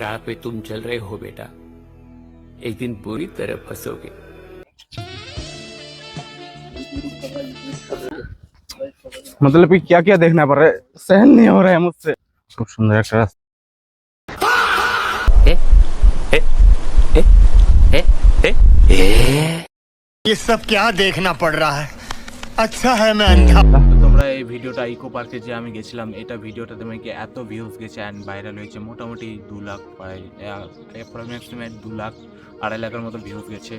राह पे तुम चल रहे हो बेटा, एक दिन बुरी तरह फंसोगे। मतलब कि क्या क्या देखना पड़ रहा है, सहन नहीं हो रहा है मुझसे। खूब सुंदर एक रास्ता। ये सब क्या देखना पड़ रहा है। अच्छा है मैं अंधा। তো তোমরা এই ভিডিওটা ইকো পার্কে যে আমি গেছিলাম, এটা ভিডিওটাতে নাকি এত ভিউজ গেছে অ্যান্ড ভাইরাল হয়েছে, মোটামুটি 2 লাখ, প্রায় অ্যাপ্রক্সিমেট 2 লাখ 2.5 লাখের মতো ভিউজ গেছে।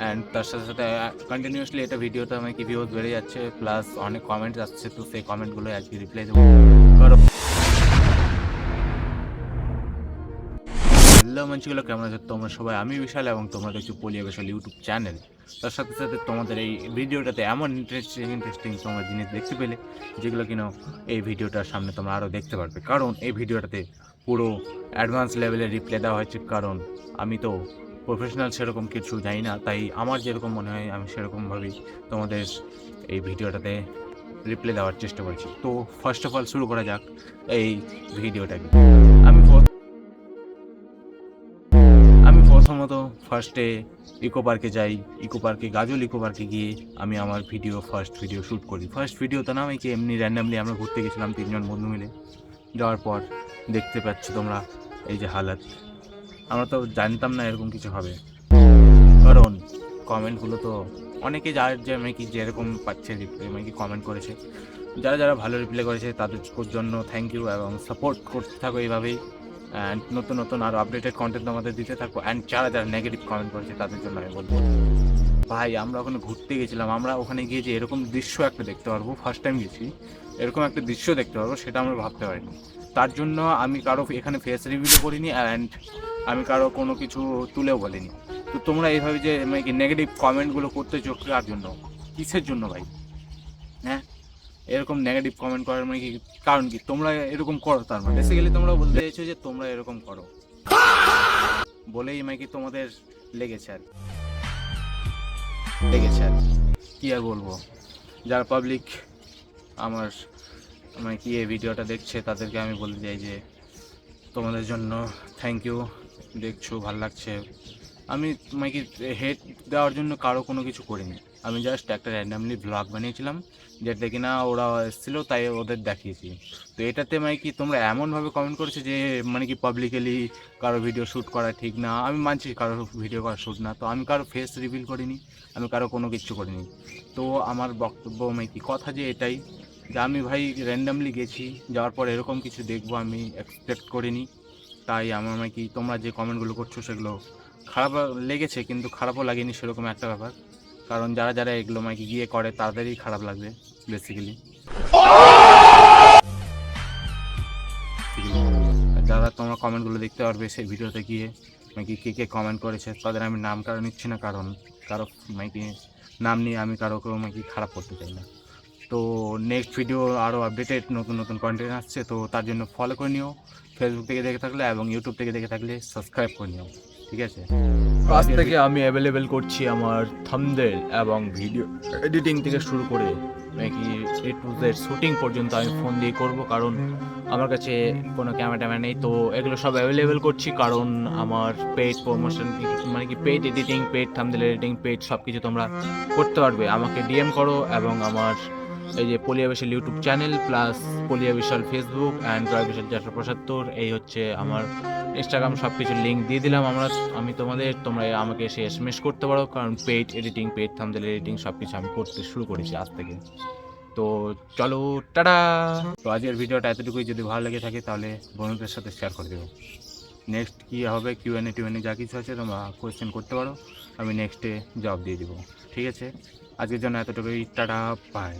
অ্যান্ড তার সাথে সাথে কন্টিনিউয়াসলি এটা ভিডিওটা নাকি ভিউজ বেড়ে যাচ্ছে, প্লাস অনেক কমেন্টস আসছে। তো সেই কমেন্টগুলো আজকে রিপ্লাই দেবো। কারণ হ্যালো মঞ্চগুলো, কেমন আছে তোমরা সবাই? আমি বিশাল এবং তোমরা দেখছো পলিয়া বিশাল ইউটিউব চ্যানেল। তার সাথে সাথে তোমাদের এই ভিডিওটাতে এমন ইন্টারেস্টিং তোমরা জিনিস দেখতে পেলে, যেগুলো কিনা এই ভিডিওটার সামনে তোমরা আরও দেখতে পারবে। কারণ এই ভিডিওটাতে পুরো অ্যাডভান্স লেভেলের রিপ্লে দেওয়া হয়েছে, কারণ আমি তো প্রফেশনাল সেরকম কিছু জানি না, তাই আমার যেরকম মনে হয় আমি সেরকমভাবেই তোমাদের এই ভিডিওটাতে রিপ্লে দেওয়ার চেষ্টা করছি। তো ফার্স্ট অফ অল শুরু করা যাক এই ভিডিওটাকে। আমি প্রথমত ফার্স্টে ইকো পার্কে যাই। ইকো পার্কে গাজল ইকো পার্কে গিয়ে আমি আমার ফার্স্ট ভিডিও শ্যুট করি। ফার্স্ট ভিডিওতে না আমি কি এমনি র্যান্ডামলি আমরা ঘুরতে গেছিলাম 3জন বন্ধু মিলে। যাওয়ার পর দেখতে পাচ্ছ তোমরা এই যে হালাত। আমরা তো জানতাম না এরকম কিছু হবে, কারণ কমেন্টগুলো তো অনেকে যার যে আমি কি যেরকম পাচ্ছে রিপ্লে আমি কি কমেন্ট করেছে, যারা যারা ভালো রিপ্লে করেছে তাদের জন্য থ্যাংক ইউ, এবং সাপোর্ট করতে থাকো এইভাবেই। অ্যান্ড নতুন নতুন আরও আপডেটেড কন্টেন্ট আমাদের দিতে থাকো। অ্যান্ড যারা যারা নেগেটিভ কমেন্ট করেছে তাদের জন্য আমি বলবো, ভাই আমরা ওখানে ঘুরতে গেছিলাম, আমরা ওখানে গিয়ে যে এরকম দৃশ্য একটা দেখতে পারবো, ফার্স্ট টাইম গেছি, এরকম একটা দৃশ্য দেখতে পারবো সেটা আমরা ভাবতে পারিনি। তার জন্য আমি কারো এখানে ফেস রিভিউও করিনি, অ্যান্ড আমি কারো কোনো কিছু তুলেও বলিনি। তো তোমরা এইভাবে যে মানে কি নেগেটিভ কমেন্টগুলো করতে চোখ কার জন্য, কিসের জন্য ভাই? হ্যাঁ, এরকম নেগেটিভ কমেন্ট করার মানে কি কারণ কি? তোমরা এরকম করো, তার মানে বেসিক্যালি তোমরা বলতে চাইছো যে তোমরা এরকম করো বলেই মানে কি তোমাদের লেগেছে আর কি আর বলবো। যারা পাবলিক আমার মানে কি এই ভিডিওটা দেখছে তাদেরকে আমি বলতে চাই যে তোমাদের জন্য থ্যাংক ইউ, দেখছো ভালো লাগছে। আমি মানে কি হেড দেওয়ার জন্য কারো কোনো কিছু করিনি, আমি জাস্ট একটা র্যান্ডামলি ব্লগ বানিয়েছিলাম, যেটা কিনা ওরা এসেছিলো তাই ওদের দেখিয়েছি। তো এটাতে মানে কি তোমরা এমনভাবে কমেন্ট করেছো যে মানে কি পাবলিকলি কারো ভিডিও শ্যুট করা ঠিক না। আমি মানছি কারো ভিডিও করা শ্যুট না, তো আমি কারো ফেস রিভিল করিনি, আমি কারো কোনো কিছু করিনি। তো আমার বক্তব্য মানে কি কথা যে এটাই, যে আমি ভাই র্যান্ডামলি গেছি, যাওয়ার পর এরকম কিছু দেখবো আমি এক্সপেক্ট করিনি। তাই আমার মানে কি তোমরা যে কমেন্টগুলো করছো সেগুলো খারাপ লেগেছে, কিন্তু খারাপও লাগেনি সেরকম একটা ব্যাপার। কারণ যারা যারা এগুলো মানে গিয়ে করে তাদেরই খারাপ লাগবে বেসিক্যালি। যারা তোমরা কমেন্টগুলো দেখতে পারবে সেই ভিডিওতে গিয়ে মানে কে কে কমেন্ট করেছে, তাদের আমি নাম কারো নিচ্ছি না, কারণ কারো মানে কি নাম নিয়ে আমি কারোকে মানে কি খারাপ করতে চাই না। তো নেক্সট ভিডিও আরও আপডেটেড নতুন নতুন কন্টেন্ট আসছে, তো তার জন্য ফলো করে নিও ফেসবুক থেকে দেখে থাকলে, এবং ইউটিউব থেকে দেখে থাকলে সাবস্ক্রাইব করে নিও, ঠিক আছে? আজ থেকে আমি অ্যাভেলেবেল করছি আমার থাম্বনেল এবং ভিডিও এডিটিং থেকে শুরু করে নাকি এ টু জেড শুটিং পর্যন্ত আমি ফোন দিয়ে করব, কারণ আমার কাছে কোনো ক্যামেরা ট্যামেরা নেই। তো এগুলো সব অ্যাভেলেবেল করছি, কারণ আমার পেইড প্রমোশন মানে কি paid editing, paid thumbnail editing, paid সব কিছু তোমরা করতে পারবে। আমাকে ডিএম করো, এবং আমার এই যে Poliya Bishal YouTube channel plus Poliya Bishal Facebook and Joy Bishal 475, এই হচ্ছে আমার ইনস্টাগ্রাম, সব কিছু লিঙ্ক দিয়ে দিলাম আমি তোমরা আমাকে এসে এসএমএস করতে পারো, কারণ paid editing, paid thumbnail editing সব কিছু আমি করতে শুরু করেছি আজ থেকে। তো চলো, টাটা। তো আজকের ভিডিওটা এতটুকুই, যদি ভালো লেগে থাকে তাহলে বন্ধুদের সাথে শেয়ার করে দেবো। নেক্সট কী হবে কিউএনএ টিউএনএ যা কিছু আছে তোমরা কোয়েশ্চেন করতে পারো, আমি নেক্সটে জবাব দিয়ে দেবো, ঠিক আছে? আজকের জন্য এতটুকুই, টাটা, বাই।